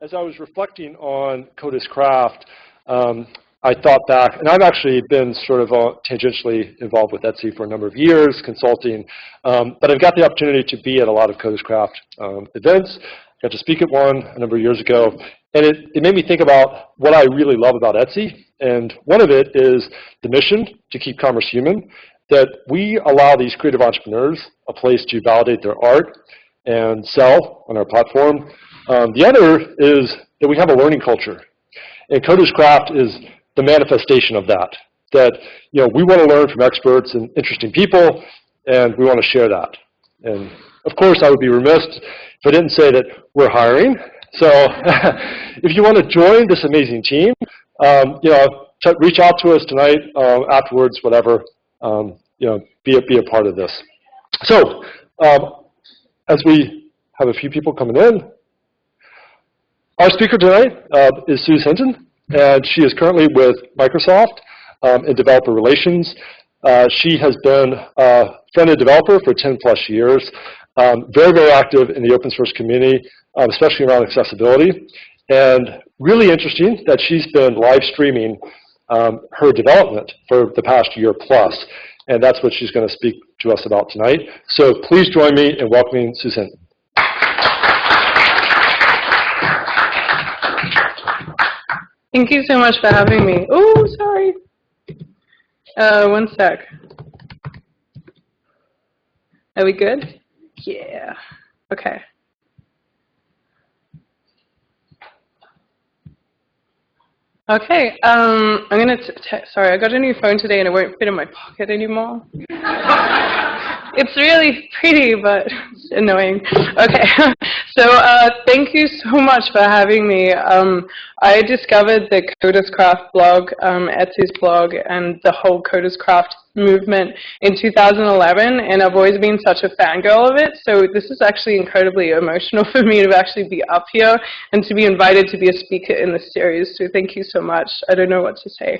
as I was reflecting on Codis Craft, I thought back, and I've actually been sort of tangentially involved with Etsy for a number of years, consulting, but I've got the opportunity to be at a lot of Codis Craft events. I got to speak at one a number of years ago, and it made me think about what I really love about Etsy, and one of it is the mission to keep commerce human, that we allow these creative entrepreneurs a place to validate their art and sell on our platform. The other is that we have a learning culture, and Codis Craft is the manifestation of that, that we want to learn from experts and interesting people, and we want to share that. And of course, I would be remiss if I didn't say that we're hiring. So if you want to join this amazing team, reach out to us tonight, afterwards, whatever. Be a part of this. So as we have a few people coming in, our speaker tonight is Suze Hinton, and she is currently with Microsoft in developer relations. She has been a front-end developer for 10+ years, very, very active in the open source community, especially around accessibility. And really interesting that she's been live streaming her development for the past year plus. And that's what she's going to speak to us about tonight. So please join me in welcoming Suze Hinton. Thank you so much for having me. Oh, sorry. One sec. Are we good? Yeah. Okay. Okay. I'm gonna. Sorry, I got a new phone today, and it won't fit in my pocket anymore. It's really pretty, but it's annoying. Okay, so thank you so much for having me. I discovered the Codis Craft blog, Etsy's blog, and the whole Codis Craft movement in 2011, and I've always been such a fangirl of it, so this is actually incredibly emotional for me to actually be up here and to be invited to be a speaker in this series, so thank you so much. I don't know what to say.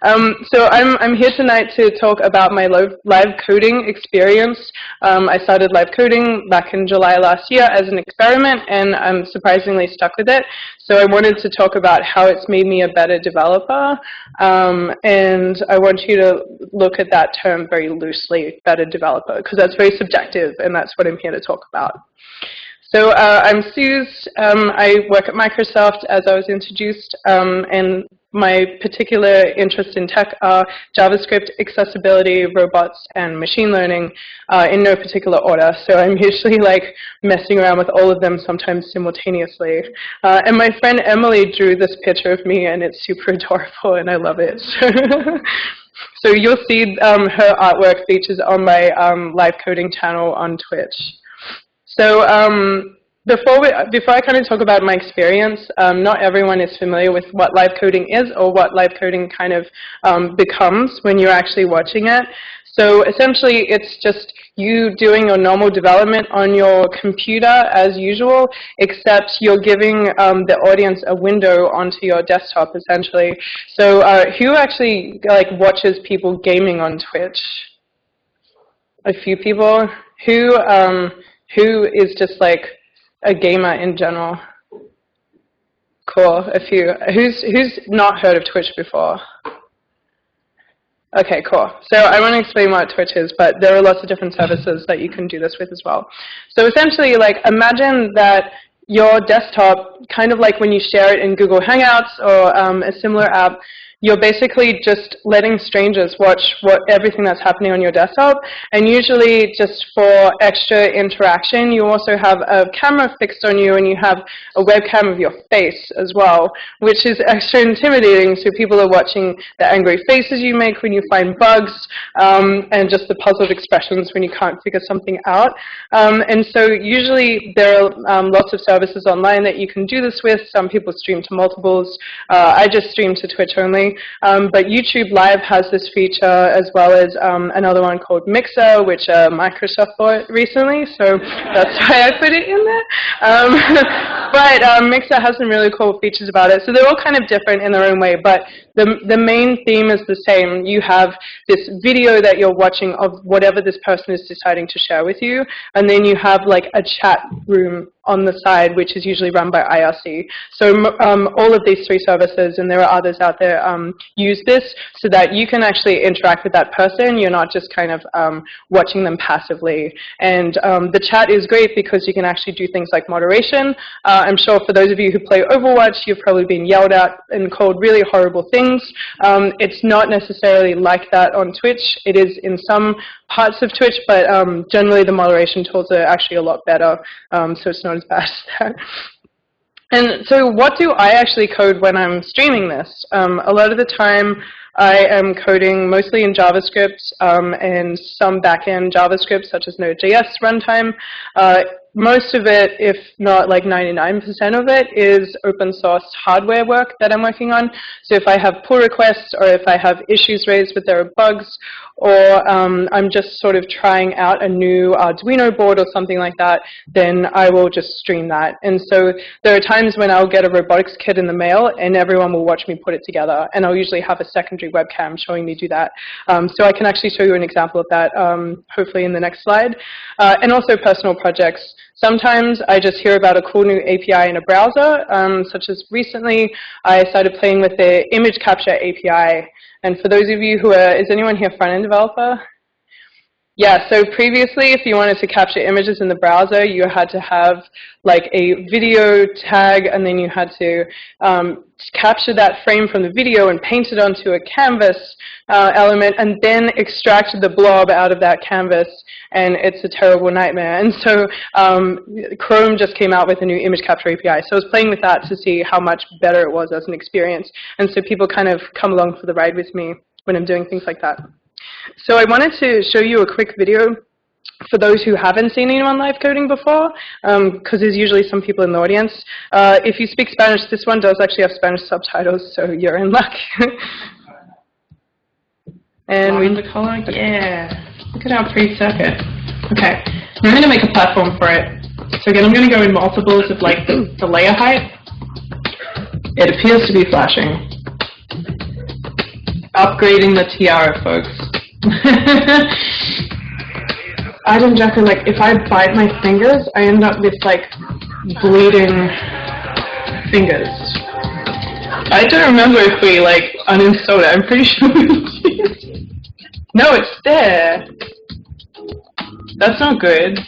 So I'm here tonight to talk about my live coding experience. I started live coding back in July last year as an experiment, and I'm surprisingly stuck with it. So I wanted to talk about how it's made me a better developer, and I want you to look at that term very loosely, better developer, because that's very subjective, and that's what I'm here to talk about. So I'm Suze. I work at Microsoft, as I was introduced, and my particular interests in tech are JavaScript, accessibility, robots, and machine learning in no particular order. So I'm usually like messing around with all of them, sometimes simultaneously. And my friend Emily drew this picture of me, and it's super adorable, and I love it. So you'll see her artwork features on my live coding channel on Twitch. So before I kind of talk about my experience, not everyone is familiar with what live coding is or what live coding kind of becomes when you're actually watching it. So essentially, it's just you doing your normal development on your computer as usual, except you're giving the audience a window onto your desktop, essentially. So who actually watches people gaming on Twitch? A few people. Who is just like a gamer in general? Cool, a few. Who's not heard of Twitch before? Okay, cool. So I want to explain what Twitch is, but there are lots of different services that you can do this with as well. So essentially, imagine that your desktop, kind of like when you share it in Google Hangouts or a similar app, you're basically just letting strangers watch everything that's happening on your desktop. And usually, just for extra interaction, you also have a camera fixed on you, and you have a webcam of your face as well, which is extra intimidating. So people are watching the angry faces you make when you find bugs, and just the puzzled expressions when you can't figure something out. And so usually, there are lots of services online that you can do this with. Some people stream to multiples. I just stream to Twitch only. But YouTube Live has this feature, as well as another one called Mixer, which Microsoft bought recently, so that's why I put it in there. But Mixer has some really cool features about it, so they're all kind of different in their own way, but the main theme is the same. You have this video that you're watching of whatever this person is deciding to share with you, and then you have like a chat room on the side, which is usually run by IRC. So all of these 3 services, and there are others out there, use this so that you can actually interact with that person. You're not just kind of watching them passively. And the chat is great because you can actually do things like moderation. I'm sure for those of you who play Overwatch, you've probably been yelled at and called really horrible things. It's not necessarily like that on Twitch. It is in some parts of Twitch, but generally the moderation tools are actually a lot better, so it's not as bad as that. And so what do I actually code when I'm streaming this? A lot of the time I am coding mostly in JavaScript and some back-end JavaScript such as Node.js runtime. Most of it, if not like 99% of it, is open source hardware work that I'm working on. So if I have pull requests or if I have issues raised with there are bugs, or I'm just sort of trying out a new Arduino board or something like that, then I will just stream that. And so there are times when I'll get a robotics kit in the mail and everyone will watch me put it together. And I'll usually have a secondary webcam showing me do that. So I can actually show you an example of that, hopefully in the next slide. And also personal projects. Sometimes I just hear about a cool new API in a browser, such as recently I started playing with the image capture API. And for those of you who are, is anyone here front-end developer? Yeah, so previously if you wanted to capture images in the browser, you had to have like a video tag, and then you had to capture that frame from the video and paint it onto a canvas element, and then extract the blob out of that canvas, and it's a terrible nightmare. And so Chrome just came out with a new image capture API, so I was playing with that to see how much better it was as an experience. And so people kind of come along for the ride with me when I'm doing things like that. So I wanted to show you a quick video for those who haven't seen anyone live coding before, because there's usually some people in the audience. If you speak Spanish, this one does actually have Spanish subtitles, so you're in luck. And we the color, yeah. Look at our pre-circuit. Okay, I'm going to make a platform for it. So again, I'm going to go in multiples of like the layer height. It appears to be flashing. Upgrading the tiara, folks. I don't reckon, like, if I bite my fingers, I end up with, like, bleeding fingers. I don't remember if we, like, uninstalled it. I'm pretty sure we did. No, it's there. That's not good.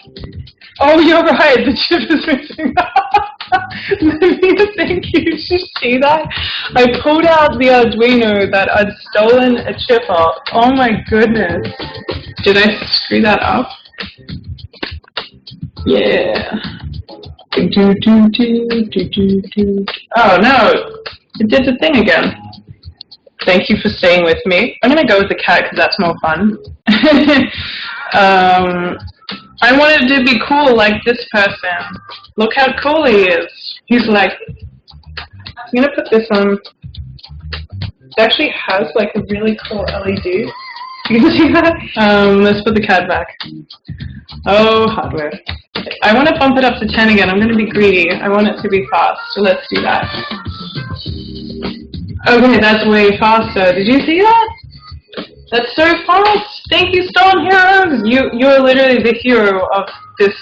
Oh, you're right. The chip is missing. Thank you. Did you see that? I pulled out the Arduino that I'd stolen a chip off. Oh my goodness. Did I screw that up? Yeah. Oh no. It did the thing again. Thank you for staying with me. I'm going to go with the cat because that's more fun. I wanted to be cool like this person. Look how cool he is. He's like, I'm going to put this on. It actually has like a really cool LED. You can see that? Let's put the cat back. Oh, hardware. I want to bump it up to 10 again. I'm going to be greedy. I want it to be fast. So let's do that. Okay, that's way faster. Did you see that? That's so fast! Thank you, Storm Heroes! You're literally the hero of this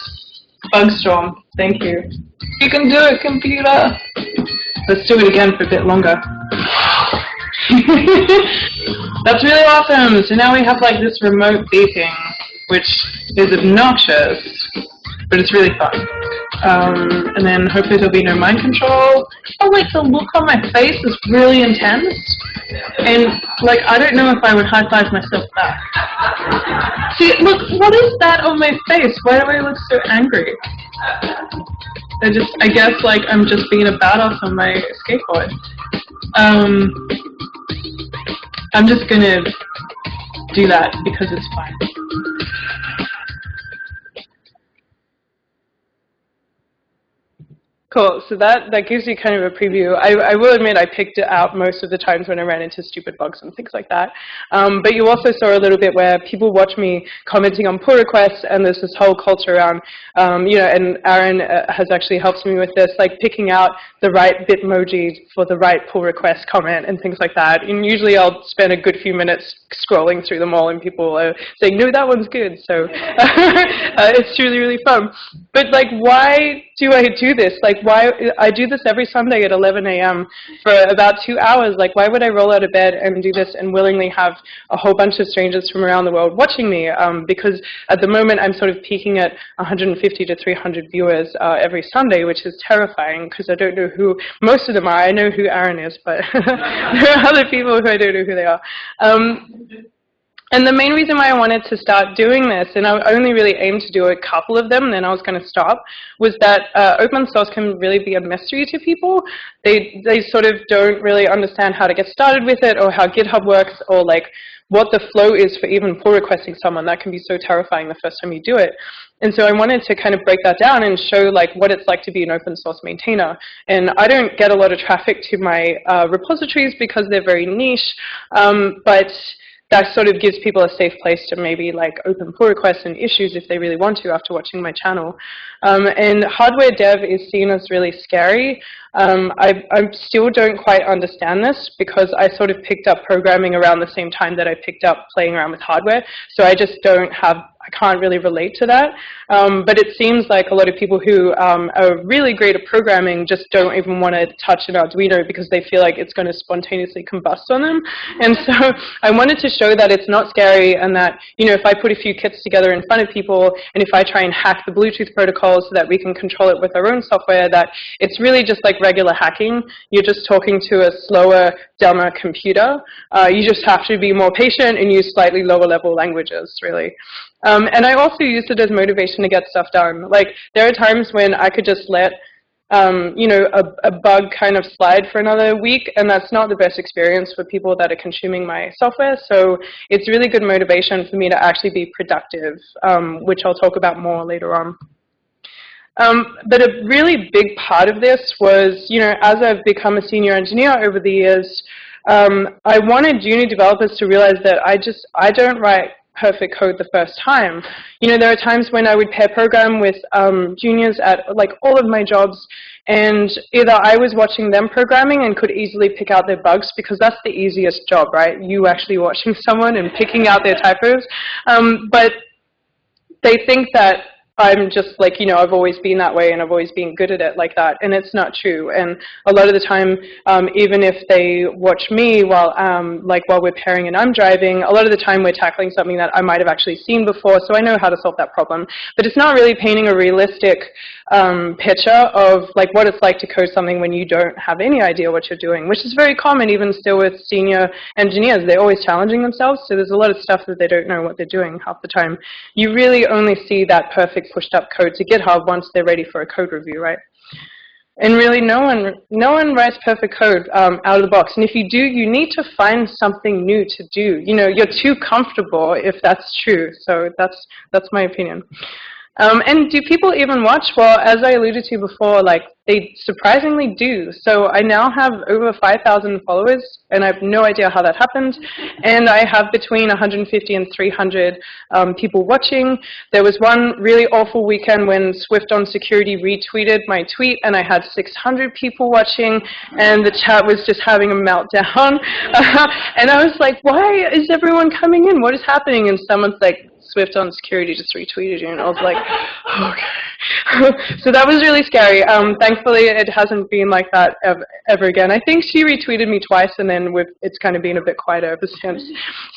bug storm. Thank you. You can do it, computer! Let's do it again for a bit longer. That's really awesome! So now we have like this remote beeping, which is obnoxious, but it's really fun. And then hopefully there'll be no mind control. Oh wait, the look on my face is really intense. And, like, I don't know if I would high-five myself back. See, look, what is that on my face? Why do I look so angry? I guess, like, I'm just being a badass on my skateboard. I'm just gonna do that because it's fun. Cool. So that gives you kind of a preview. I will admit I picked it out most of the times when I ran into stupid bugs and things like that. But you also saw a little bit where people watch me commenting on pull requests, and there's this whole culture around, and Aaron has actually helped me with this, like picking out the right Bitmoji for the right pull request comment and things like that. And usually I'll spend a good few minutes scrolling through them all, and people are saying, no, that one's good. So it's really, really fun. But like, why do I do this? Like, why I do this every Sunday at 11 a.m. for about 2 hours. Like, why would I roll out of bed and do this and willingly have a whole bunch of strangers from around the world watching me? Because at the moment, I'm sort of peaking at 150 to 300 viewers every Sunday, which is terrifying because I don't know who most of them are. I know who Aaron is, but there are other people who I don't know who they are. And the main reason why I wanted to start doing this, and I only really aimed to do a couple of them, and then I was going to stop, was that open source can really be a mystery to people. They sort of don't really understand how to get started with it, or how GitHub works, or like what the flow is for even pull requesting someone. That can be so terrifying the first time you do it. And so I wanted to kind of break that down and show like what it's like to be an open source maintainer. And I don't get a lot of traffic to my repositories because they're very niche, but that sort of gives people a safe place to maybe like open pull requests and issues if they really want to after watching my channel. And hardware dev is seen as really scary. I still don't quite understand this because I sort of picked up programming around the same time that I picked up playing around with hardware. So I just I can't really relate to that. But it seems like a lot of people who are really great at programming just don't even want to touch an Arduino because they feel like it's going to spontaneously combust on them. And so I wanted to show that it's not scary, and that, if I put a few kits together in front of people, and if I try and hack the Bluetooth protocol so that we can control it with our own software, that it's really just like regular hacking. You're just talking to a slower, dumber computer. You just have to be more patient and use slightly lower level languages, really. And I also use it as motivation to get stuff done. Like, there are times when I could just let, a bug kind of slide for another week, and that's not the best experience for people that are consuming my software. So it's really good motivation for me to actually be productive, which I'll talk about more later on. But a really big part of this was, as I've become a senior engineer over the years, I wanted junior developers to realize that I don't write perfect code the first time. There are times when I would pair program with juniors at like all of my jobs, and either I was watching them programming and could easily pick out their bugs, because that's the easiest job, right? You actually watching someone and picking out their typos. But they think that I'm just like, I've always been that way and I've always been good at it like that, and it's not true. And a lot of the time, even if they watch me while we're pairing and I'm driving, a lot of the time we're tackling something that I might have actually seen before, so I know how to solve that problem. But it's not really painting a realistic picture of like what it's like to code something when you don't have any idea what you're doing, which is very common even still with senior engineers. They're always challenging themselves, so there's a lot of stuff that they don't know what they're doing half the time. You really only see that perfect pushed up code to GitHub once they're ready for a code review, right? And really, no one writes perfect code out of the box. And if you do, you need to find something new to do. You're too comfortable if that's true. So that's my opinion. And do people even watch? Well, as I alluded to before, like, they surprisingly do. So I now have over 5,000 followers, and I have no idea how that happened. And I have between 150 and 300 people watching. There was one really awful weekend when Swift on Security retweeted my tweet, and I had 600 people watching, and the chat was just having a meltdown. And I was like, why is everyone coming in? What is happening? And someone's like, Swift on Security just retweeted you, and I was like, okay. So that was really scary. Thankfully, it hasn't been like that ever again. I think she retweeted me twice, and then it's kind of been a bit quieter ever since.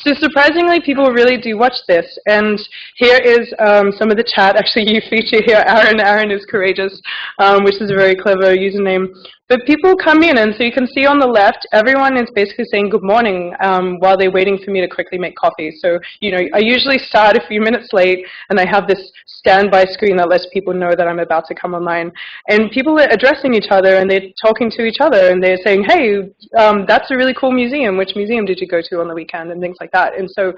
So surprisingly, people really do watch this. And here is some of the chat. Actually, you feature here Aaron. Aaron is courageous, which is a very clever username. But people come in, and so you can see on the left, everyone is basically saying good morning while they're waiting for me to quickly make coffee. So, I usually start a few minutes late, and I have this standby screen that lets people know that I'm about to come online. And people are addressing each other, and they're talking to each other, and they're saying, hey, that's a really cool museum. Which museum did you go to on the weekend? And things like that. And so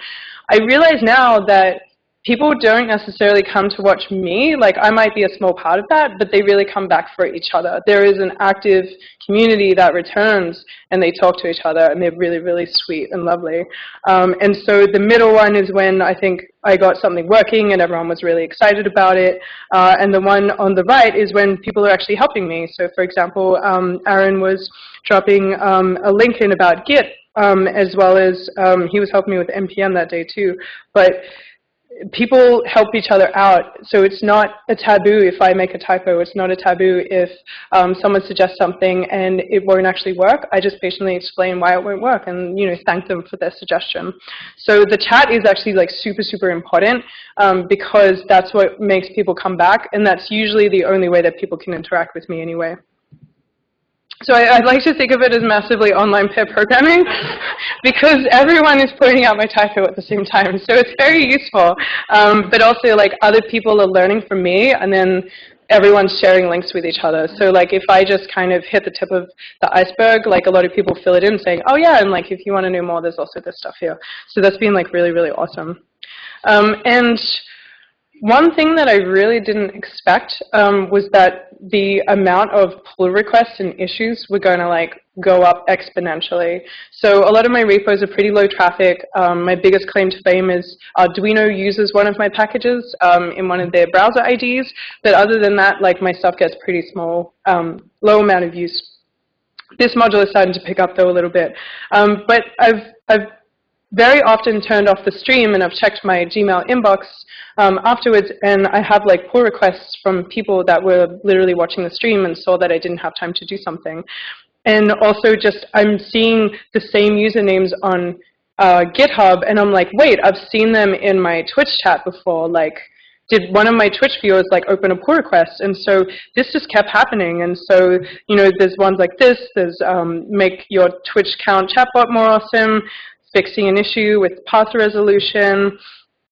I realize now that people don't necessarily come to watch me. Like, I might be a small part of that, but they really come back for each other. There is an active community that returns, and they talk to each other, and they're really, really sweet and lovely. And so the middle one is when I think I got something working and everyone was really excited about it. And the one on the right is when people are actually helping me. So, for example, Aaron was dropping a link in about Git, as well as he was helping me with NPM that day too. But people help each other out, so it's not a taboo if I make a typo. It's not a taboo if someone suggests something and it won't actually work. I just patiently explain why it won't work and, you know, thank them for their suggestion. So the chat is actually like super, super important because that's what makes people come back, and that's usually the only way that people can interact with me anyway. So I'd like to think of it as massively online pair programming because everyone is pointing out my typo at the same time. So it's very useful. But also, like, other people are learning from me, and then everyone's sharing links with each other. So, like, if I just kind of hit the tip of the iceberg, like, a lot of people fill it in saying, oh, yeah, and, like, if you want to know more, there's also this stuff here. So that's been, like, really, really awesome. And one thing that I really didn't expect was that the amount of pull requests and issues were going to like go up exponentially. So a lot of my repos are pretty low traffic. My biggest claim to fame is Arduino uses one of my packages in one of their browser IDs. But other than that, like, my stuff gets pretty small, low amount of use. This module is starting to pick up though a little bit. But I've very often turned off the stream, and I've checked my Gmail inbox afterwards, and I have like pull requests from people that were literally watching the stream and saw that I didn't have time to do something. And also just I'm seeing the same usernames on GitHub, and I'm like, wait, I've seen them in my Twitch chat before. Like, did one of my Twitch viewers like open a pull request? And so this just kept happening. And so, you know, there's ones like this. There's make your Twitch account chatbot more awesome, fixing an issue with path resolution,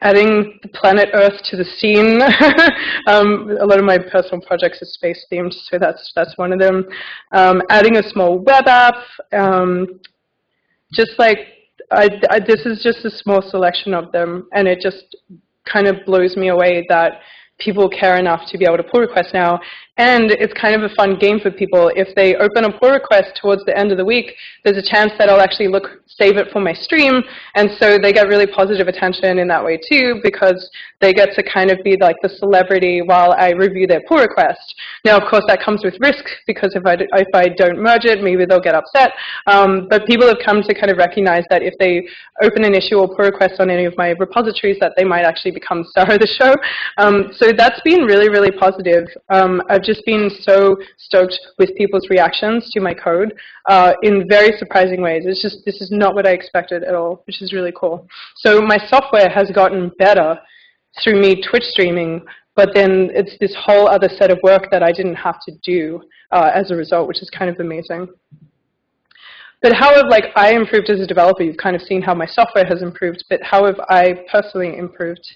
adding the planet Earth to the scene. A lot of my personal projects are space themed, so that's one of them. Adding a small web app. Just like, this is just a small selection of them, and it just kind of blows me away that people care enough to be able to pull request now. And it's kind of a fun game for people. If they open a pull request towards the end of the week, there's a chance that I'll actually save it for my stream. And so they get really positive attention in that way too, because they get to kind of be like the celebrity while I review their pull request. Now, of course, that comes with risk, because if I don't merge it, maybe they'll get upset. But people have come to kind of recognize that if they open an issue or pull request on any of my repositories, that they might actually become star of the show. So that's been really, really positive. I've just been so stoked with people's reactions to my code in very surprising ways. It's just, this is not what I expected at all, which is really cool. So my software has gotten better through me Twitch streaming, but then it's this whole other set of work that I didn't have to do as a result, which is kind of amazing. But how have I improved as a developer? You've kind of seen how my software has improved, but how have I personally improved?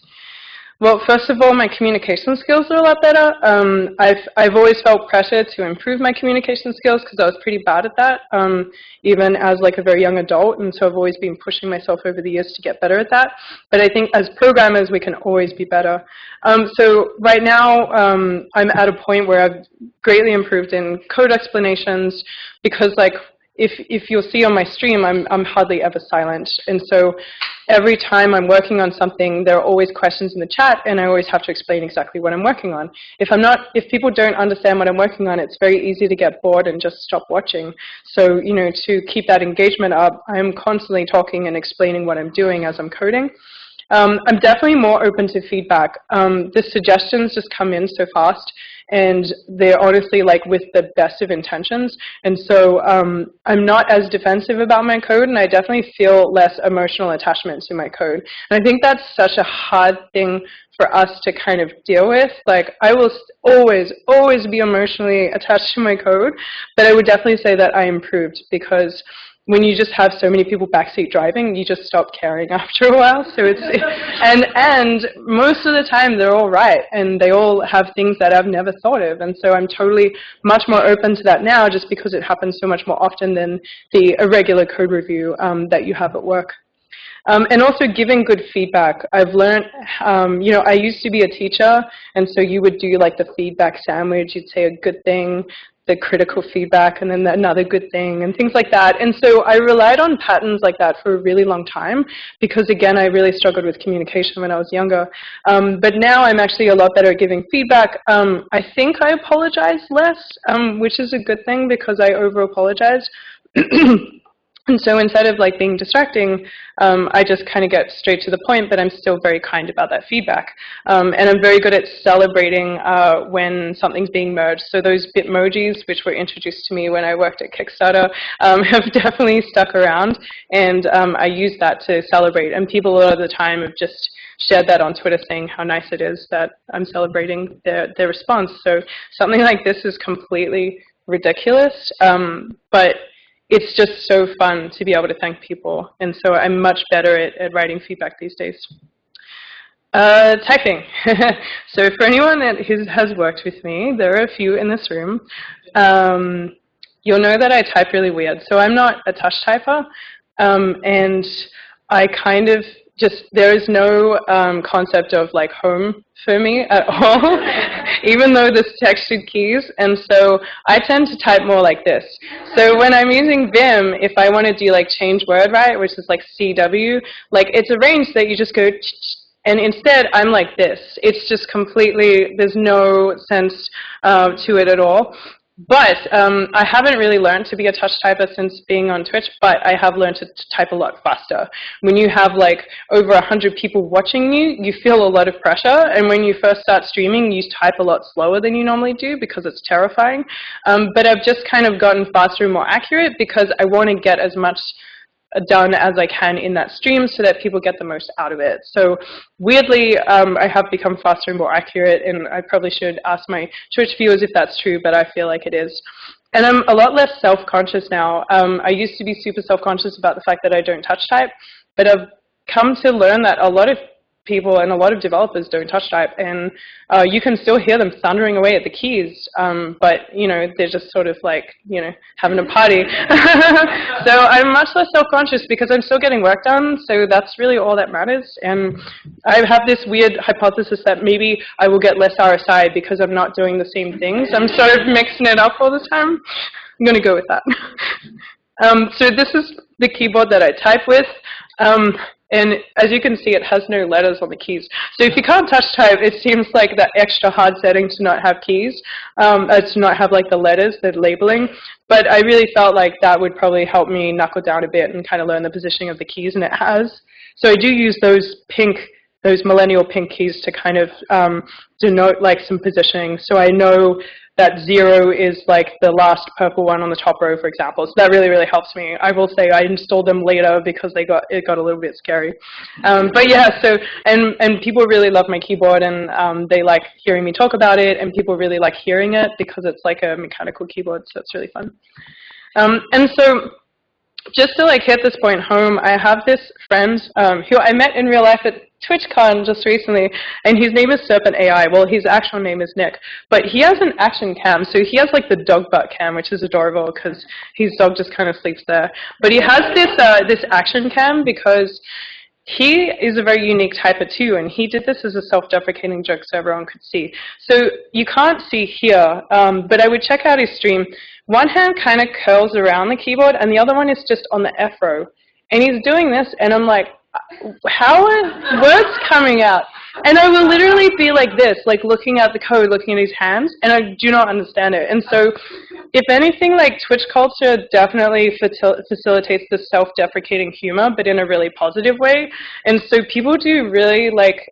Well, first of all, my communication skills are a lot better. I've always felt pressure to improve my communication skills because I was pretty bad at that, even as a very young adult, and so I've always been pushing myself over the years to get better at that. But I think as programmers, we can always be better. So right now, I'm at a point where I've greatly improved in code explanations because if you'll see on my stream, I'm hardly ever silent. And so every time I'm working on something, there are always questions in the chat, and I always have to explain exactly what I'm working on. If people don't understand what I'm working on, it's very easy to get bored and just stop watching. So, to keep that engagement up, I'm constantly talking and explaining what I'm doing as I'm coding. I'm definitely more open to feedback. The suggestions just come in so fast, and they're honestly with the best of intentions. And so I'm not as defensive about my code, and I definitely feel less emotional attachment to my code. And I think that's such a hard thing for us to kind of deal with. I will always be emotionally attached to my code, but I would definitely say that I improved, because when you just have so many people backseat driving, you just stop caring after a while. So and most of the time they're all right, and they all have things that I've never thought of. And so I'm totally much more open to that now, just because it happens so much more often than the irregular code review that you have at work. And also giving good feedback. I've learned, you know, I used to be a teacher, and so you would do like the feedback sandwich. You'd say a good thing, the critical feedback, and then another good thing, and things like that. And so I relied on patterns like that for a really long time because, again, I really struggled with communication when I was younger. But now I'm actually a lot better at giving feedback. I think I apologize less, which is a good thing because I over-apologize. And so instead of like being distracting, I just kind of get straight to the point, but I'm still very kind about that feedback. And I'm very good at celebrating when something's being merged. So those Bitmojis, which were introduced to me when I worked at Kickstarter, have definitely stuck around. And I use that to celebrate. And people a lot of the time have just shared that on Twitter saying how nice it is that I'm celebrating their response. So something like this is completely ridiculous, but it's just so fun to be able to thank people. And so I'm much better at writing feedback these days. Typing. So for anyone that has worked with me, there are a few in this room, you'll know that I type really weird. So I'm not a touch typer, and I kind of just, there is no concept of like home for me at all, even though there's textured keys. And so I tend to type more like this. So when I'm using Vim, if I want to do like change word right, which is like CW, like it's arranged that you just go, and instead I'm like this. It's just completely, there's no sense to it at all. But I haven't really learned to be a touch typer since being on Twitch, but I have learned to type a lot faster. When you have like over 100 people watching you, you feel a lot of pressure. And when you first start streaming, you type a lot slower than you normally do because it's terrifying. But I've just kind of gotten faster and more accurate because I want to get as much done as I can in that stream so that people get the most out of it. So weirdly, I have become faster and more accurate, and I probably should ask my Twitch viewers if that's true, but I feel like it is. And I'm a lot less self-conscious now. I used to be super self-conscious about the fact that I don't touch type, but I've come to learn that a lot of people and a lot of developers don't touch type, and you can still hear them thundering away at the keys, but you know, they're just sort of like, you know, having a party. So I'm much less self-conscious because I'm still getting work done, so that's really all that matters. And I have this weird hypothesis that maybe I will get less RSI because I'm not doing the same things. I'm sort of mixing it up all the time. I'm going to go with that. So this is the keyboard that I type with. And as you can see, it has no letters on the keys. So if you can't touch type, it seems like that extra hard setting to not have keys, to not have like the letters, the labeling. But I really felt like that would probably help me knuckle down a bit and kind of learn the positioning of the keys, and it has. So I do use those millennial pink keys to kind of denote like some positioning. So I know that 0 is like the last purple one on the top row, for example. So that really, really helps me. I will say I installed them later because it got a little bit scary. But yeah, so, and people really love my keyboard, and they like hearing me talk about it, and people really like hearing it because it's like a mechanical keyboard, so it's really fun. And so, just to like hit this point home, I have this friend who I met in real life at TwitchCon just recently, and his name is Serpent AI. Well, his actual name is Nick, but he has an action cam, so he has like the dog butt cam, which is adorable because his dog just kind of sleeps there. But he has this action cam because he is a very unique typer too, and he did this as a self-deprecating joke so everyone could see. So you can't see here, but I would check out his stream. One hand kind of curls around the keyboard, and the other one is just on the F row. And he's doing this, and I'm like, how are words coming out? And I will literally be like this, like looking at the code, looking at his hands, and I do not understand it. And so, if anything, like Twitch culture definitely facilitates this self-deprecating humor, but in a really positive way. And so people do really like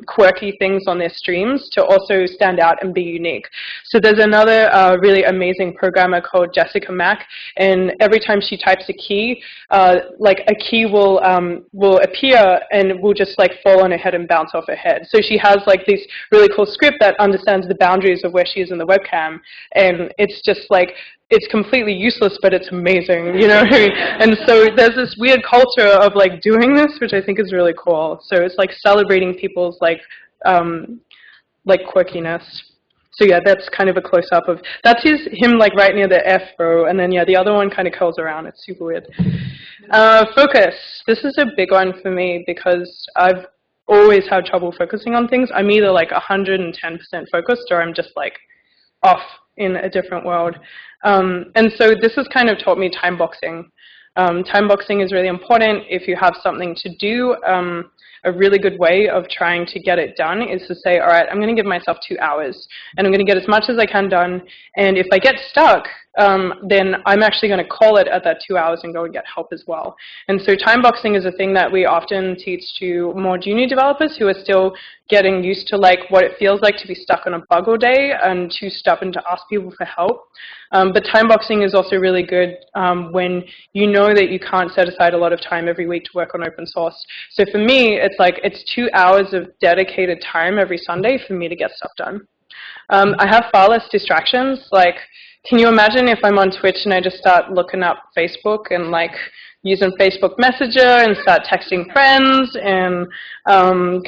quirky things on their streams to also stand out and be unique. So there's another really amazing programmer called Jessica Mack, and every time she types a key, like a key will appear and will just like fall on her head and bounce off her head. So she has like this really cool script that understands the boundaries of where she is in the webcam, and it's just like, it's completely useless, but it's amazing, you know what I mean? And so there's this weird culture of like doing this, which I think is really cool. So it's like celebrating people's like quirkiness. So yeah, that's kind of a close-up of, that's him like right near the F row, and then yeah, the other one kind of curls around. It's super weird. Focus. This is a big one for me because I've always had trouble focusing on things. I'm either like 110% focused or I'm just like off in a different world. And so this has kind of taught me time boxing. Time boxing is really important if you have something to do. A really good way of trying to get it done is to say, all right, I'm going to give myself 2 hours, and I'm going to get as much as I can done. And if I get stuck, then I'm actually going to call it at that 2 hours and go and get help as well. And so time boxing is a thing that we often teach to more junior developers who are still getting used to like what it feels like to be stuck on a bug all day and too stubborn to ask people for help. But time boxing is also really good when you know that you can't set aside a lot of time every week to work on open source. So for me, it's like it's 2 hours of dedicated time every Sunday for me to get stuff done. I have far less distractions. Like, can you imagine if I'm on Twitch and I just start looking up Facebook and like using Facebook Messenger and start texting friends and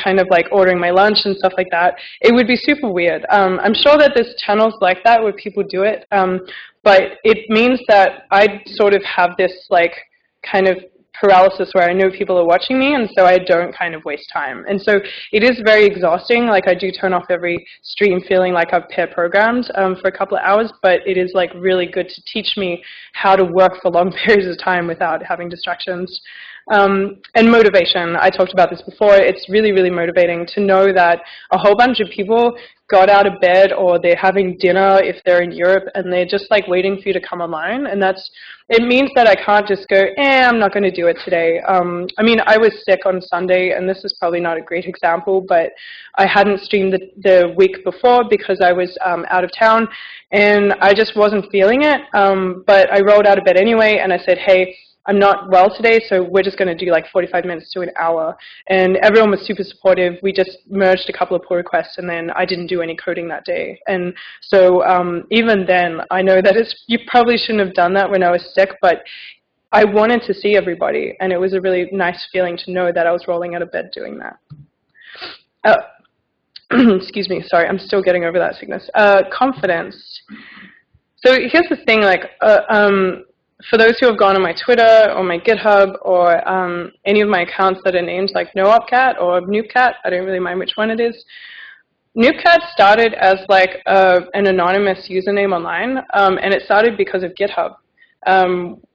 kind of like ordering my lunch and stuff like that? It would be super weird. I'm sure that there's channels like that where people do it, but it means that I sort of have this like kind of paralysis where I know people are watching me, and so I don't kind of waste time. And so it is very exhausting. Like I do turn off every stream feeling like I've pair programmed for a couple of hours, but it is like really good to teach me how to work for long periods of time without having distractions. And motivation, I talked about this before. It's really, really motivating to know that a whole bunch of people got out of bed or they're having dinner if they're in Europe and they're just like waiting for you to come online. And it means that I can't just go, I'm not going to do it today. I mean, I was sick on Sunday, and this is probably not a great example, but I hadn't streamed the week before because I was out of town and I just wasn't feeling it. But I rolled out of bed anyway and I said, hey, I'm not well today, so we're just going to do like 45 minutes to an hour. And everyone was super supportive. We just merged a couple of pull requests, and then I didn't do any coding that day. And so even then, I know that you probably shouldn't have done that when I was sick, but I wanted to see everybody, and it was a really nice feeling to know that I was rolling out of bed doing that. Excuse me, sorry, I'm still getting over that sickness. Confidence. So here's the thing, like, for those who have gone on my Twitter or my GitHub or any of my accounts that are named like NoOpCat or NoopCat, I don't really mind which one it is. NoopCat started as like an anonymous username online, and it started because of GitHub.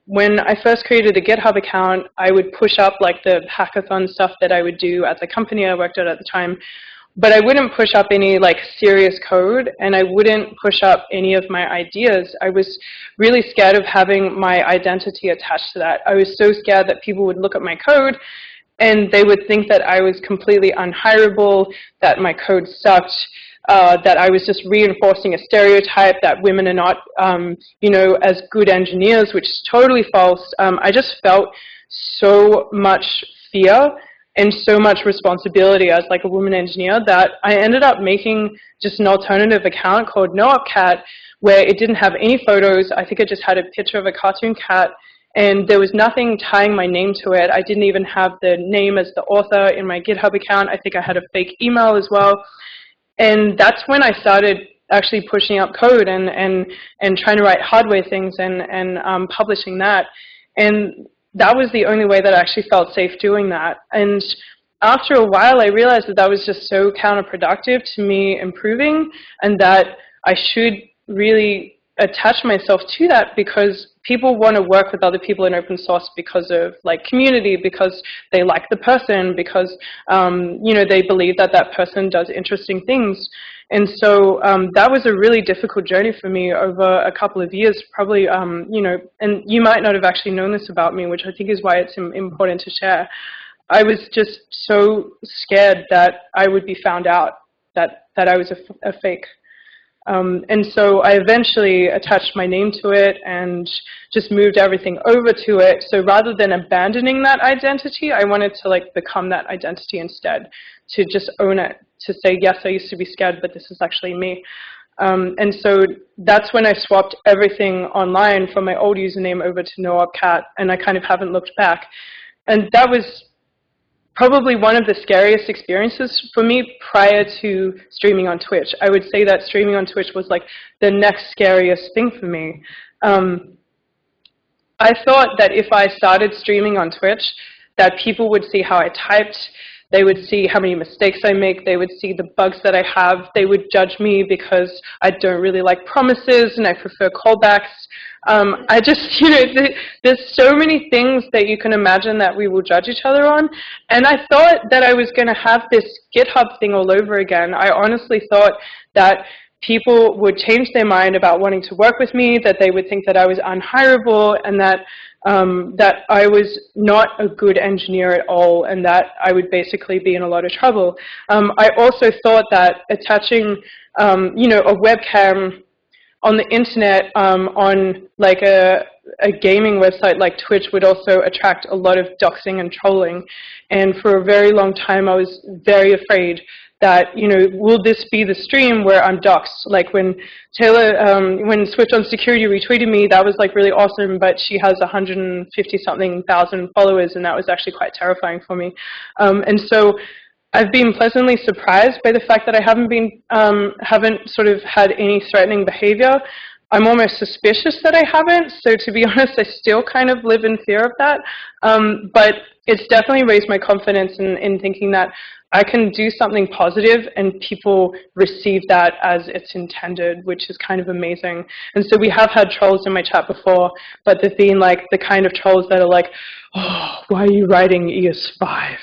When I first created a GitHub account, I would push up like the hackathon stuff that I would do at the company I worked at the time. But I wouldn't push up any like serious code, and I wouldn't push up any of my ideas. I was really scared of having my identity attached to that. I was so scared that people would look at my code and they would think that I was completely unhireable, that my code sucked, that I was just reinforcing a stereotype that women are not, you know, as good engineers, which is totally false. I just felt so much fear and so much responsibility as like a woman engineer that I ended up making just an alternative account called NoOpCat, where it didn't have any photos. I think it just had a picture of a cartoon cat, and there was nothing tying my name to it. I didn't even have the name as the author in my GitHub account. I think I had a fake email as well. And that's when I started actually pushing up code and trying to write hardware things and publishing that. And that was the only way that I actually felt safe doing that. And after a while, I realized that that was just so counterproductive to me improving, and that I should really attach myself to that because people want to work with other people in open source because of like community, because they like the person, because you know, they believe that that person does interesting things. And so that was a really difficult journey for me over a couple of years, probably, you know, and you might not have actually known this about me, which I think is why it's important to share. I was just so scared that I would be found out, that I was a fake. And so I eventually attached my name to it and just moved everything over to it. So rather than abandoning that identity, I wanted to like become that identity instead, to just own it, to say, yes, I used to be scared, but this is actually me. And so that's when I swapped everything online from my old username over to NoOpCat, and I kind of haven't looked back. And that was probably one of the scariest experiences for me prior to streaming on Twitch. I would say that streaming on Twitch was like the next scariest thing for me. I thought that if I started streaming on Twitch, that people would see how I typed, they would see how many mistakes I make, they would see the bugs that I have, they would judge me because I don't really like promises and I prefer callbacks. I just, there's so many things that you can imagine that we will judge each other on. And I thought that I was going to have this GitHub thing all over again. I honestly thought that people would change their mind about wanting to work with me, that they would think that I was unhireable, and that that I was not a good engineer at all, and that I would basically be in a lot of trouble. I also thought that attaching, a webcam on the internet on like a gaming website like Twitch would also attract a lot of doxing and trolling. And for a very long time, I was very afraid that, will this be the stream where I'm doxxed? Like when Taylor, when Switch on Security retweeted me, that was like really awesome, but she has 150-something thousand followers, and that was actually quite terrifying for me. And so I've been pleasantly surprised by the fact that I haven't sort of had any threatening behavior. I'm almost suspicious that I haven't, so to be honest, I still kind of live in fear of that. But it's definitely raised my confidence in thinking that I can do something positive and people receive that as it's intended, which is kind of amazing. And so we have had trolls in my chat before, but they've been like the kind of trolls that are like, oh, why are you writing ES5?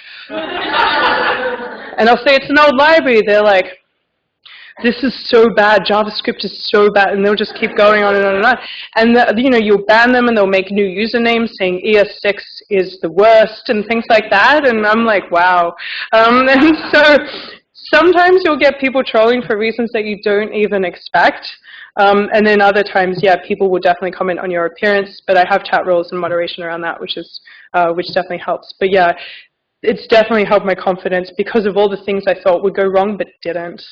And I'll say it's an old library. They're like, this is so bad, JavaScript is so bad, and they'll just keep going on and on and on. And you'll ban them and they'll make new usernames saying ES6 is the worst and things like that, and I'm like, wow. And so sometimes you'll get people trolling for reasons that you don't even expect. And then other times, yeah, people will definitely comment on your appearance, but I have chat rules and moderation around that, which definitely helps. But yeah, it's definitely helped my confidence because of all the things I thought would go wrong but didn't.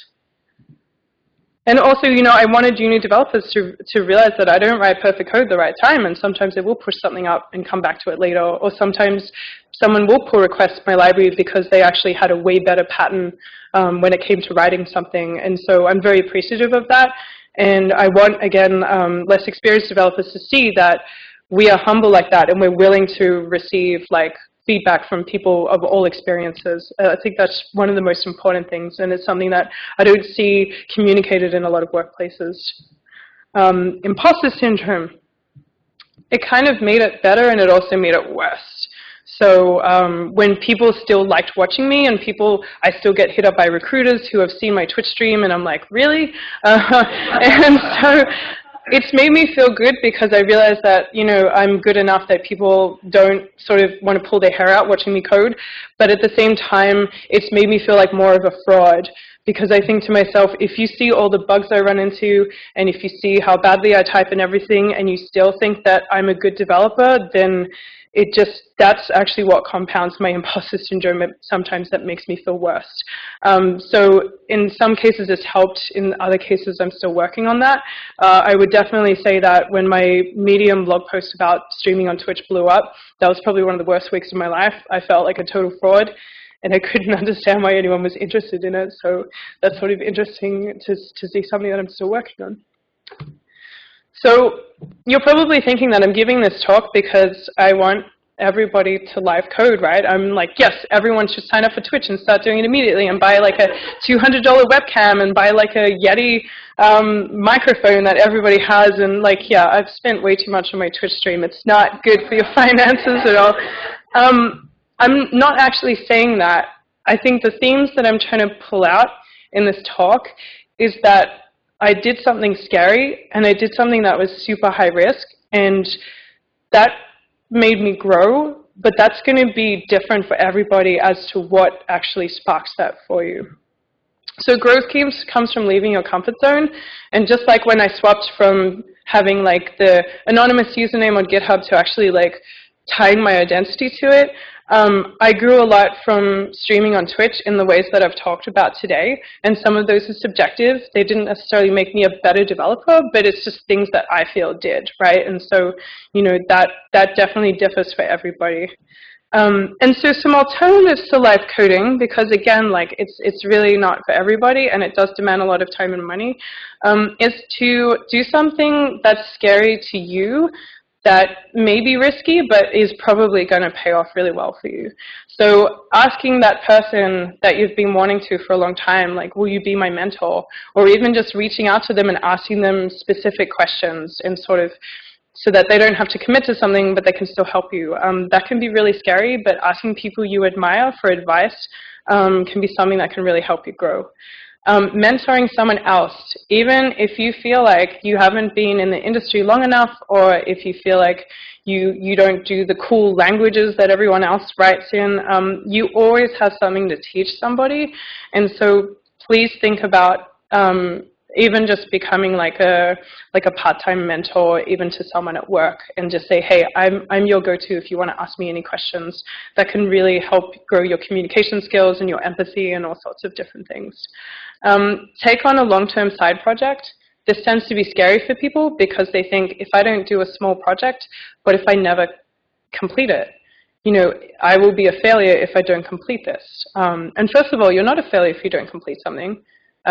And also, I wanted junior developers to realize that I don't write perfect code the right time, and sometimes I will push something up and come back to it later, or sometimes someone will pull requests my library because they actually had a way better pattern when it came to writing something, and so I'm very appreciative of that. And I want, again, less experienced developers to see that we are humble like that, and we're willing to receive, like, feedback from people of all experiences. I think that's one of the most important things, and it's something that I don't see communicated in a lot of workplaces. Imposter syndrome. It kind of made it better, and it also made it worse. So when people still liked watching me, and I still get hit up by recruiters who have seen my Twitch stream, and I'm like, really? And so it's made me feel good because I realize that, I'm good enough that people don't sort of want to pull their hair out watching me code. But at the same time, it's made me feel like more of a fraud because I think to myself, if you see all the bugs I run into and if you see how badly I type and everything and you still think that I'm a good developer, then that's actually what compounds my imposter syndrome. Sometimes that makes me feel worse. So in some cases it's helped, in other cases I'm still working on that. I would definitely say that when my Medium blog post about streaming on Twitch blew up, that was probably one of the worst weeks of my life. I felt like a total fraud and I couldn't understand why anyone was interested in it. So that's sort of interesting to see something that I'm still working on. So you're probably thinking that I'm giving this talk because I want everybody to live code, right? I'm like, yes, everyone should sign up for Twitch and start doing it immediately and buy like a $200 webcam and buy like a Yeti microphone that everybody has. And like, yeah, I've spent way too much on my Twitch stream. It's not good for your finances at all. I'm not actually saying that. I think the themes that I'm trying to pull out in this talk is that I did something scary, and I did something that was super high risk, and that made me grow, but that's going to be different for everybody as to what actually sparks that for you. So growth comes from leaving your comfort zone, and just like when I swapped from having like the anonymous username on GitHub to actually like tying my identity to it, I grew a lot from streaming on Twitch in the ways that I've talked about today, and some of those are subjective. They didn't necessarily make me a better developer, but it's just things that I feel did, right? And so, that definitely differs for everybody. And so some alternatives to live coding, because again, like it's really not for everybody, and it does demand a lot of time and money, is to do something that's scary to you, that may be risky, but is probably going to pay off really well for you. So asking that person that you've been wanting to for a long time, like, will you be my mentor? Or even just reaching out to them and asking them specific questions and sort of so that they don't have to commit to something, but they can still help you. That can be really scary, but asking people you admire for advice can be something that can really help you grow. Mentoring someone else, even if you feel like you haven't been in the industry long enough, or if you feel like you don't do the cool languages that everyone else writes in, you always have something to teach somebody. And so please think about even just becoming like a part-time mentor, even to someone at work, and just say, hey, I'm your go-to if you want to ask me any questions. That can really help grow your communication skills and your empathy and all sorts of different things. Take on a long-term side project. This tends to be scary for people because they think, if I don't do a small project, what if I never complete it? You know, I will be a failure if I don't complete this. And first of all, you're not a failure if you don't complete something.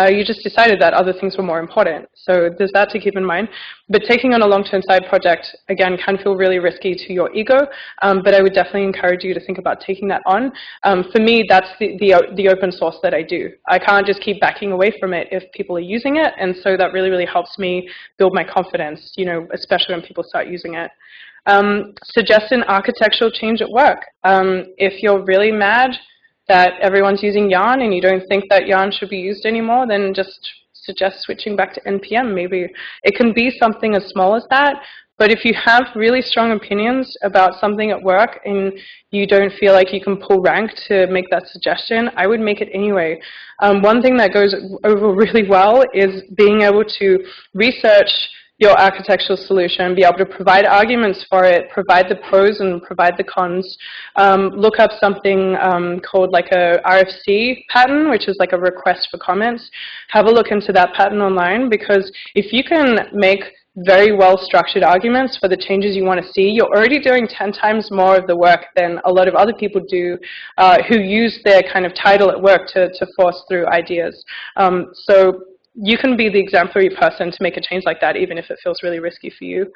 You just decided that other things were more important. So there's that to keep in mind. But taking on a long-term side project, again, can feel really risky to your ego, but I would definitely encourage you to think about taking that on. For me, that's the open source that I do. I can't just keep backing away from it if people are using it, and so that really, really helps me build my confidence, you know, especially when people start using it. Suggest an architectural change at work. If you're really mad that everyone's using Yarn and you don't think that Yarn should be used anymore, then just suggest switching back to NPM maybe. It can be something as small as that, but if you have really strong opinions about something at work and you don't feel like you can pull rank to make that suggestion, I would make it anyway. One thing that goes over really well is being able to research your architectural solution, be able to provide arguments for it, provide the pros and provide the cons. Look up something called like a RFC pattern, which is like a request for comments. Have a look into that pattern online, because if you can make very well-structured arguments for the changes you want to see, you're already doing 10 times more of the work than a lot of other people do who use their kind of title at work to force through ideas. So you can be the exemplary person to make a change like that, even if it feels really risky for you.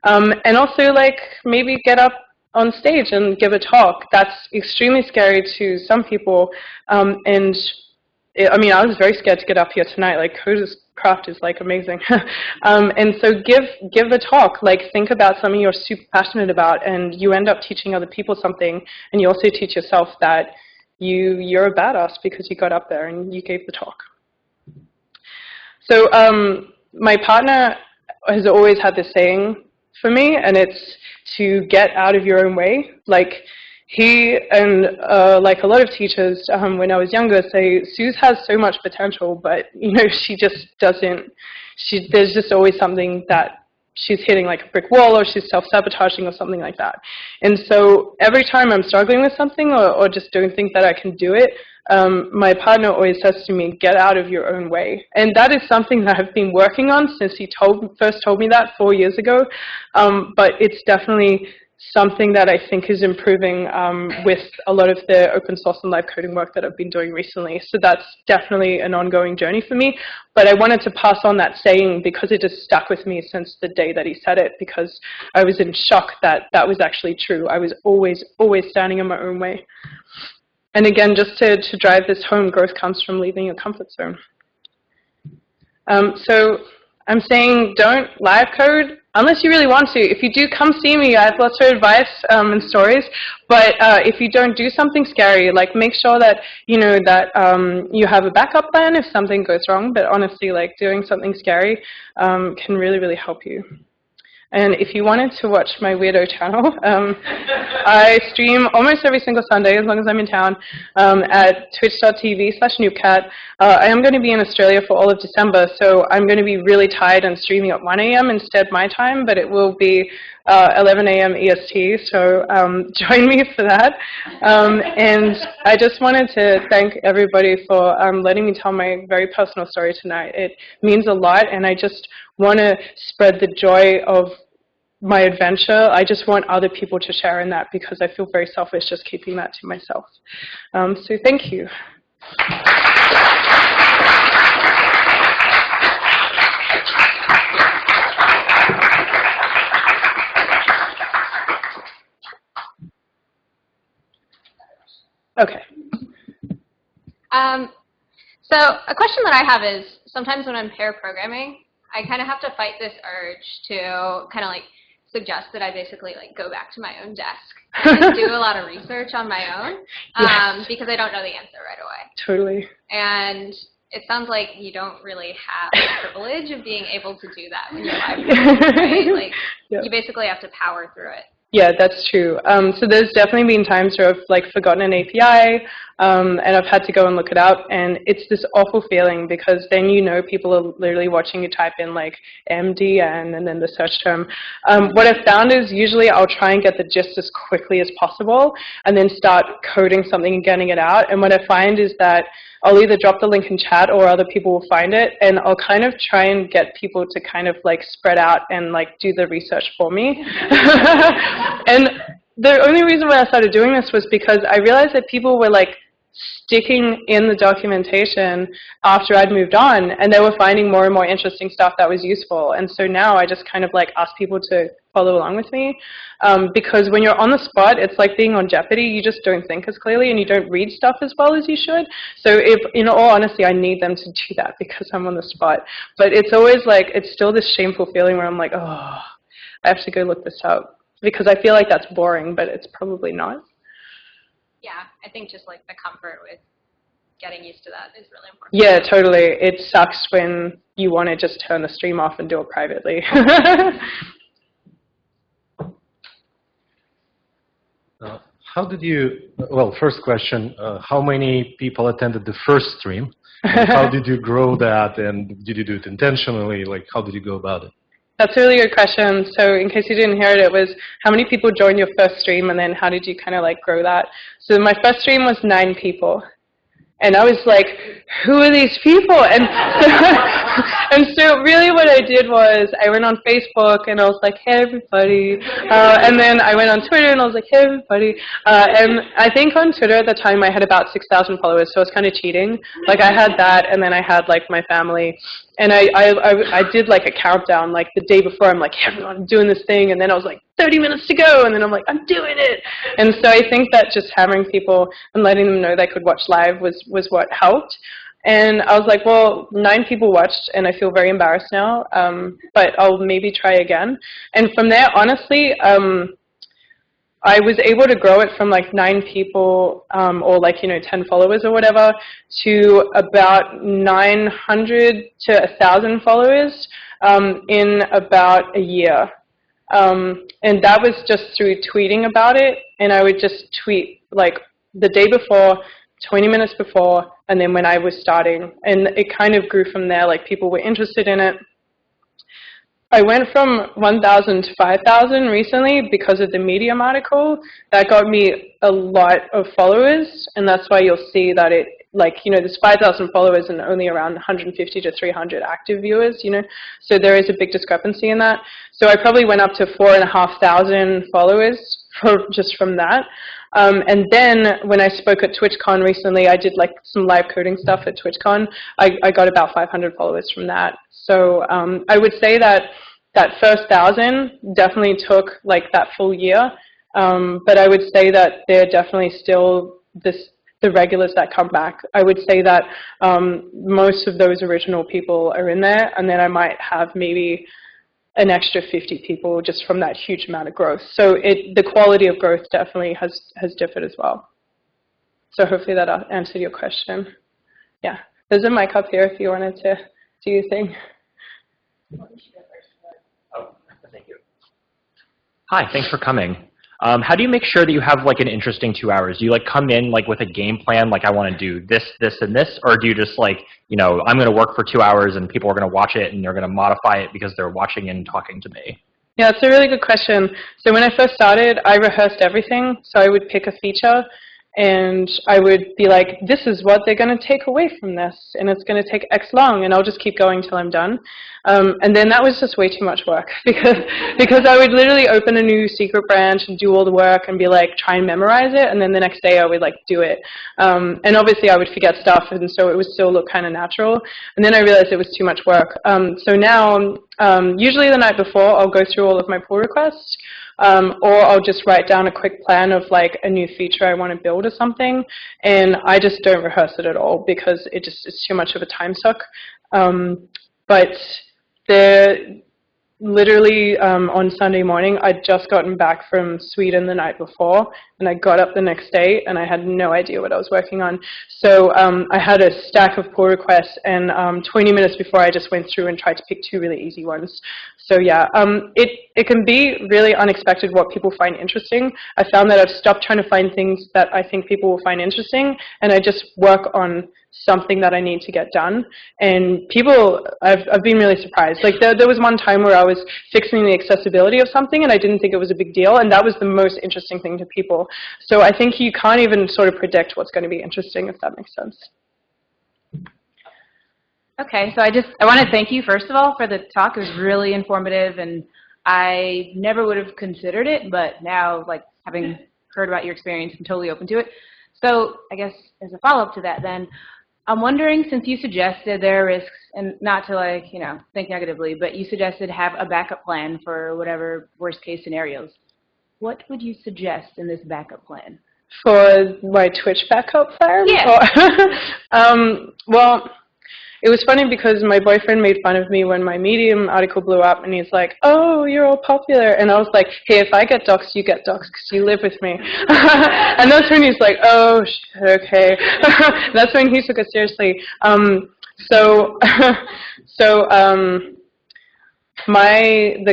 And also, like, maybe get up on stage and give a talk. That's extremely scary to some people. I mean, I was very scared to get up here tonight. Like, Coder's craft is, like, amazing. And so give a talk. Like, think about something you're super passionate about, and you end up teaching other people something, and you also teach yourself that you're a badass because you got up there and you gave the talk. So my partner has always had this saying for me, and it's to get out of your own way. Like, he and like a lot of teachers when I was younger say, Suze has so much potential, but you know, she just doesn't, there's just always something that she's hitting like a brick wall, or she's self-sabotaging or something like that. And so every time I'm struggling with something or just don't think that I can do it, my partner always says to me, get out of your own way. And that is something that I've been working on since he first told me that 4 years ago. But it's definitely something that I think is improving with a lot of the open source and live coding work that I've been doing recently. So that's definitely an ongoing journey for me. But I wanted to pass on that saying because it just stuck with me since the day that he said it, because I was in shock that that was actually true. I was always standing in my own way. And again, just to drive this home, growth comes from leaving your comfort zone. So I'm saying don't live code unless you really want to. If you do, come see me. I have lots of advice and stories. But if you don't, do something scary. Like, make sure that you know that you have a backup plan if something goes wrong. But honestly, like, doing something scary can really, really help you. And if you wanted to watch my weirdo channel, I stream almost every single Sunday, as long as I'm in town, at twitch.tv/noobcat. I am going to be in Australia for all of December, so I'm going to be really tired and streaming at 1 a.m. instead my time, but it will be 11 a.m. EST, so join me for that. And I just wanted to thank everybody for letting me tell my very personal story tonight. It means a lot, and I just want to spread the joy of my adventure. I just want other people to share in that because I feel very selfish just keeping that to myself. So thank you. Okay. So a question that I have is, sometimes when I'm pair programming, I kind of have to fight this urge to kind of like suggest that I basically like go back to my own desk and do a lot of research on my own because I don't know the answer right away. Totally. And it sounds like you don't really have the privilege of being able to do that when you're live programming, right? Like you basically have to power through it. Yeah, that's true. So there's definitely been times where I've like forgotten an API, and I've had to go and look it up, and it's this awful feeling because then you know people are literally watching you type in like MDN and then the search term. What I've found is usually I'll try and get the gist as quickly as possible and then start coding something and getting it out. And what I find is that I'll either drop the link in chat or other people will find it, and I'll kind of try and get people to kind of like spread out and like do the research for me. And the only reason why I started doing this was because I realized that people were like sticking in the documentation after I'd moved on, and they were finding more and more interesting stuff that was useful. And so now I just kind of like ask people to follow along with me, because when you're on the spot, it's like being on Jeopardy. You just don't think as clearly and you don't read stuff as well as you should. So if, in all honesty, I need them to do that because I'm on the spot. But it's always like, it's still this shameful feeling where I'm like, oh, I have to go look this up because I feel like that's boring, but it's probably not. Yeah, I think just like the comfort with getting used to that is really important. Yeah, totally. It sucks when you want to just turn the stream off and do it privately. How did you, well, first question, how many people attended the first stream? How did you grow that, and did you do it intentionally? Like, how did you go about it? That's a really good question. So in case you didn't hear it, it was how many people joined your first stream, and then how did you kind of like grow that? So my first stream was 9 people. And I was like, who are these people? And and so really what I did was I went on Facebook and I was like, hey, everybody. And then I went on Twitter and I was like, hey, everybody. And I think on Twitter at the time I had about 6,000 followers, so I was kind of cheating. Like I had that, and then I had like my family. And I did like a countdown, like the day before. I'm like, hey, everyone, I'm doing this thing. And then I was like, 30 minutes to go. And then I'm like, I'm doing it. And so I think that just hammering people and letting them know they could watch live was what helped. And I was like, well, 9 people watched, and I feel very embarrassed now. But I'll maybe try again. And from there, honestly, I was able to grow it from like 9 people or like, 10 followers or whatever to about 900 to 1,000 followers in about a year. And that was just through tweeting about it. And I would just tweet like the day before, 20 minutes before, and then when I was starting. And it kind of grew from there, like people were interested in it. I went from 1,000 to 5,000 recently because of the Medium article. That got me a lot of followers, and that's why you'll see that it, like, there's 5,000 followers and only around 150 to 300 active viewers, So there is a big discrepancy in that. So I probably went up to 4,500 followers just from that. And then when I spoke at TwitchCon recently, I did like some live coding stuff at TwitchCon. I got about 500 followers from that. So I would say that first 1,000 definitely took like that full year. But I would say that they're definitely still the regulars that come back. I would say that most of those original people are in there, and then I might have maybe an extra 50 people just from that huge amount of growth. So the quality of growth definitely has differed as well. So hopefully that answered your question. Yeah, there's a mic up here if you wanted to do your thing. Oh, thank you. Hi, thanks for coming. How do you make sure that you have like an interesting 2 hours? Do you like come in like with a game plan, like I want to do this, this, and this, or do you just like, I'm going to work for 2 hours and people are going to watch it and they're going to modify it because they're watching and talking to me? Yeah, it's a really good question. So when I first started, I rehearsed everything. So I would pick a feature and I would be like, this is what they're going to take away from this, and it's going to take X long, and I'll just keep going till I'm done. And then that was just way too much work because I would literally open a new secret branch and do all the work and be like, try and memorize it, and then the next day I would like do it. And obviously I would forget stuff, and so it would still look kind of natural. And then I realized it was too much work. So now, usually the night before, I'll go through all of my pull requests. Or I'll just write down a quick plan of like a new feature I want to build or something, and I just don't rehearse it at all because it's too much of a time suck. But literally on Sunday morning, I'd just gotten back from Sweden the night before, and I got up the next day, and I had no idea what I was working on. So I had a stack of pull requests, and 20 minutes before, I just went through and tried to pick 2 really easy ones. So yeah, it can be really unexpected what people find interesting. I found that I've stopped trying to find things that I think people will find interesting, and I just work on something that I need to get done. And people, I've been really surprised. Like there was one time where I was fixing the accessibility of something, and I didn't think it was a big deal, and that was the most interesting thing to people. So I think you can't even sort of predict what's going to be interesting, if that makes sense. Okay, so I want to thank you, first of all, for the talk. It was really informative, and I never would have considered it, but now, like, having heard about your experience, I'm totally open to it. So I guess as a follow-up to that, then, I'm wondering, since you suggested there are risks, and not to, like, you know, think negatively, but you suggested have a backup plan for whatever worst-case scenarios. What would you suggest in this backup plan? For my Twitch backup plan? Yeah. Well, it was funny because my boyfriend made fun of me when my Medium article blew up, and he's like, oh, you're all popular. And I was like, hey, if I get doxxed, you get doxxed because you live with me. And that's when he's like, oh, shit, okay. That's when he took it seriously. The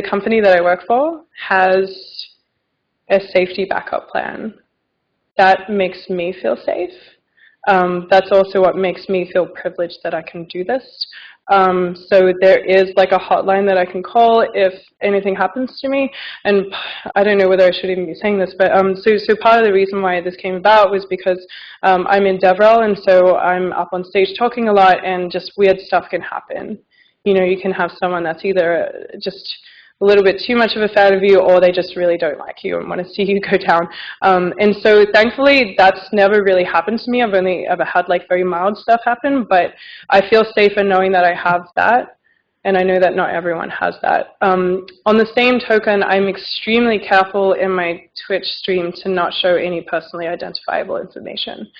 company that I work for has a safety backup plan. That makes me feel safe. That's also what makes me feel privileged that I can do this. So there is like a hotline that I can call if anything happens to me. And I don't know whether I should even be saying this, but so part of the reason why this came about was because I'm in DevRel, and so I'm up on stage talking a lot, and just weird stuff can happen. You know, you can have someone that's either just a little bit too much of a fan of you, or they just really don't like you and want to see you go down. And so thankfully that's never really happened to me. I've only ever had like very mild stuff happen, but I feel safer knowing that I have that, and I know that not everyone has that. On the same token, I'm extremely careful in my Twitch stream to not show any personally identifiable information.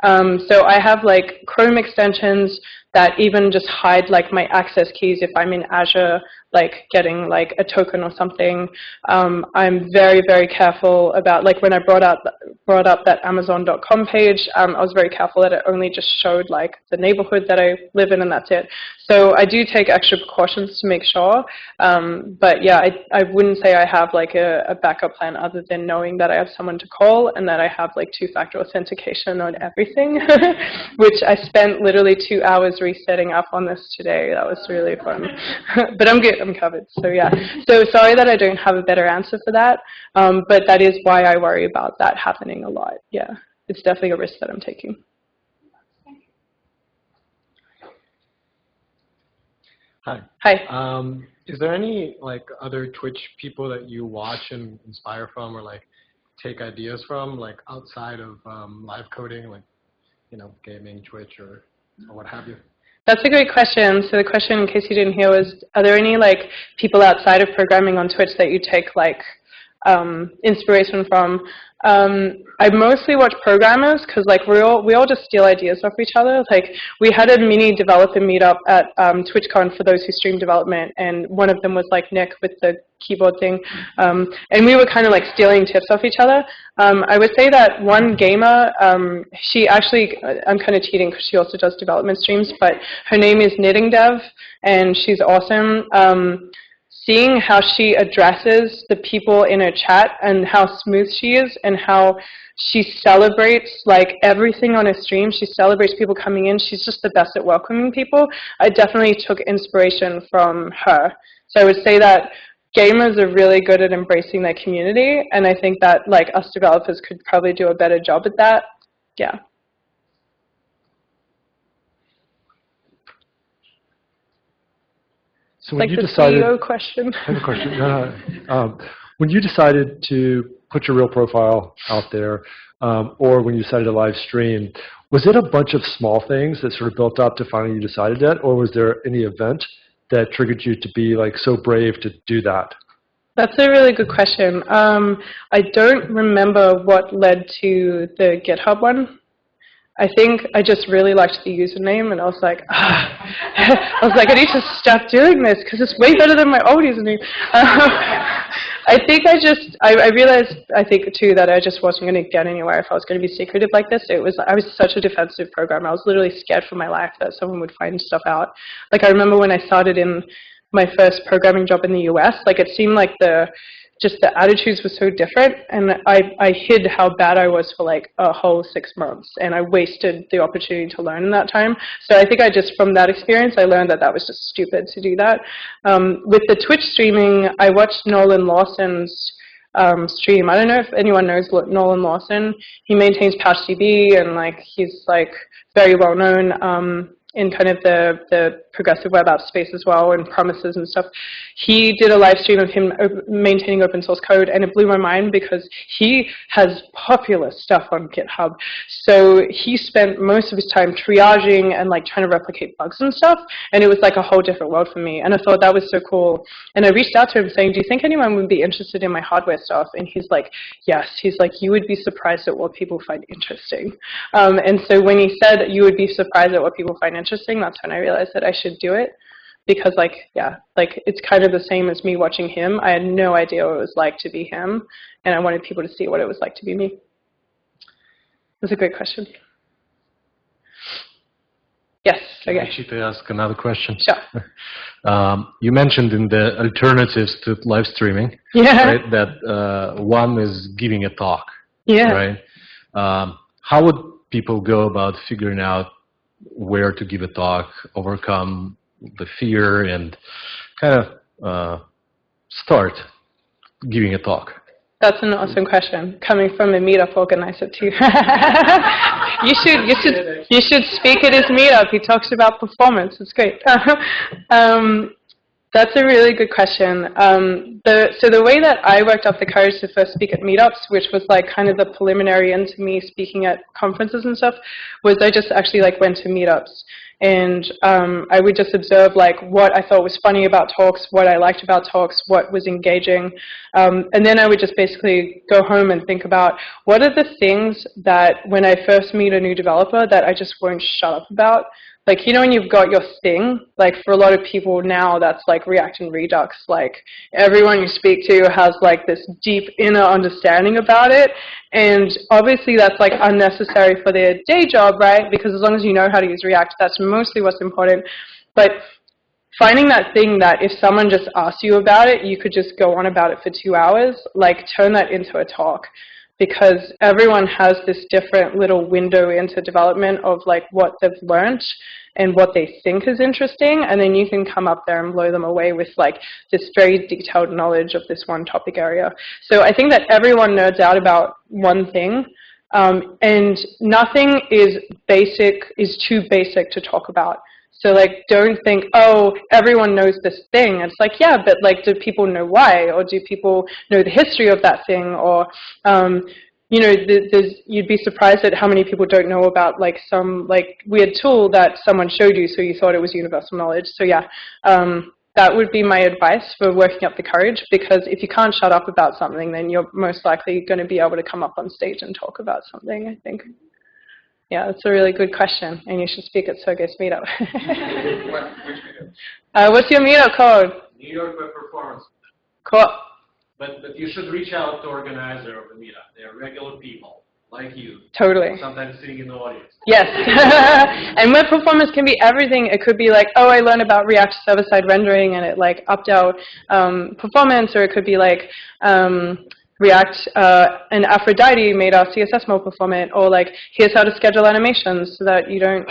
So I have like Chrome extensions that even just hide like my access keys if I'm in Azure, like getting like a token or something. I'm very, very careful about, like when I brought up that Amazon.com page, I was very careful that it only just showed like the neighborhood that I live in, and that's it. So I do take extra precautions to make sure. But yeah, I wouldn't say I have like a backup plan other than knowing that I have someone to call and that I have like 2-factor authentication on everything, which I spent literally 2 hours resetting up on this today. That was really fun. But I'm good, I'm covered. So yeah, so sorry that I don't have a better answer for that, but that is why I worry about that happening a lot. Yeah, it's definitely a risk that I'm taking. Hi. Hi. Is there any like other Twitch people that you watch and inspire from, or like take ideas from, like outside of live coding, like, you know, gaming, Twitch, or what have you? That's a great question. So the question, in case you didn't hear, was, are there any like people outside of programming on Twitch that you take like inspiration from? I mostly watch programmers because like we all just steal ideas off each other. Like we had a mini developer meetup at TwitchCon for those who stream development, and one of them was like Nick with the keyboard thing, and we were kind of like stealing tips off each other. I would say that one gamer, she actually, I'm kind of cheating because she also does development streams, but her name is Knitting Dev, and she's awesome. Seeing how she addresses the people in her chat and how smooth she is and how she celebrates like everything on her stream. She celebrates people coming in. She's just the best at welcoming people. I definitely took inspiration from her. So I would say that gamers are really good at embracing their community, and I think that like us developers could probably do a better job at that. yeah. So when Like you the decided, CEO question. I have a question. When you decided to put your real profile out there, or when you decided to live stream, was it a bunch of small things that sort of built up to finally you decided that, or was there any event that triggered you to be like so brave to do that? That's a really good question. I don't remember what led to the GitHub one. I think I just really liked the username, and I was like, I was like, I need to stop doing this because it's way better than my old username. I think I realized, I think too, that I just wasn't going to get anywhere if I was going to be secretive like this. I was such a defensive programmer. I was literally scared for my life that someone would find stuff out. Like I remember when I started in my first programming job in the US, like it seemed like just the attitudes were so different, and I hid how bad I was for like a whole 6 months, and I wasted the opportunity to learn in that time. So I think from that experience, I learned that that was just stupid to do that. With the Twitch streaming, I watched Nolan Lawson's stream. I don't know if anyone knows Nolan Lawson. He maintains PouchDB, and like he's like very well known in kind of the progressive web app space as well, and promises and stuff. He did a live stream of him maintaining open source code, and it blew my mind because he has popular stuff on GitHub. So he spent most of his time triaging and like trying to replicate bugs and stuff, and it was like a whole different world for me. And I thought that was so cool. And I reached out to him saying, do you think anyone would be interested in my hardware stuff? And he's like, yes. He's like, you would be surprised at what people find interesting. And so when he said you would be surprised at what people find interesting, that's when I realized that I should do it. Because like, yeah, like it's kind of the same as me watching him. I had no idea what it was like to be him, and I wanted people to see what it was like to be me. That's a great question. Yes, okay. Actually, to ask another question. Sure. You mentioned in the alternatives to live streaming, Yeah. right, that one is giving a talk. Yeah. Right. How would people go about figuring out where to give a talk, overcome the fear, and kind of start giving a talk? That's an awesome question, coming from a meetup organizer too. You should speak at his meetup. He talks about performance. It's great. That's a really good question. So the way that I worked up the courage to first speak at meetups, which was like kind of the preliminary into me speaking at conferences and stuff, was I just actually like went to meetups. And I would just observe like what I thought was funny about talks, what I liked about talks, what was engaging. And then I would just basically go home and think about what are the things that when I first meet a new developer that I just won't shut up about. Like, you know, when you've got your thing, like for a lot of people now, that's like React and Redux. Like everyone you speak to has like this deep inner understanding about it. And obviously that's like unnecessary for their day job, right? Because as long as you know how to use React, that's mostly what's important. But finding that thing that if someone just asks you about it, you could just go on about it for 2 hours, like turn that into a talk. Because everyone has this different little window into development of like what they've learned and what they think is interesting, and then you can come up there and blow them away with like this very detailed knowledge of this one topic area. So I think that everyone nerds out about one thing, and nothing is too basic to talk about. So like, don't think, oh, everyone knows this thing. It's like, yeah, but like, do people know why? Or do people know the history of that thing? Or, you know, you'd be surprised at how many people don't know about like some like weird tool that someone showed you, so you thought it was universal knowledge. So yeah, that would be my advice for working up the courage, because if you can't shut up about something, then you're most likely going to be able to come up on stage and talk about something, I think. Yeah, that's a really good question, and you should speak at Sergey's meetup. Which meetup? What's your meetup called? New York Web Performance. Cool. But you should reach out to organizer of the meetup. They are regular people, like you. Totally. Sometimes sitting in the audience. Yes. And web performance can be everything. It could be like, oh, I learned about React server-side rendering, and it like upped out performance, or it could be like, React and Aphrodite made our CSS more performant, or like, here's how to schedule animations so that you don't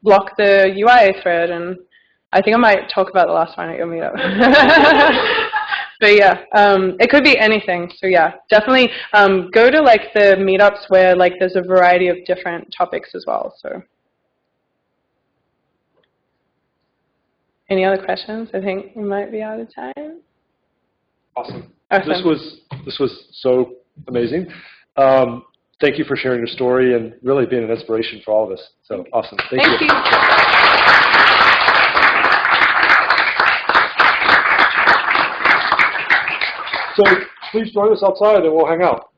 block the UI thread. And I think I might talk about the last one at your meetup. But yeah, it could be anything. So yeah, definitely go to like the meetups where like there's a variety of different topics as well. So any other questions? I think we might be out of time. Awesome. Awesome. This was so amazing. Thank you for sharing your story and really being an inspiration for all of us. So awesome. Thank you. So please join us outside and we'll hang out.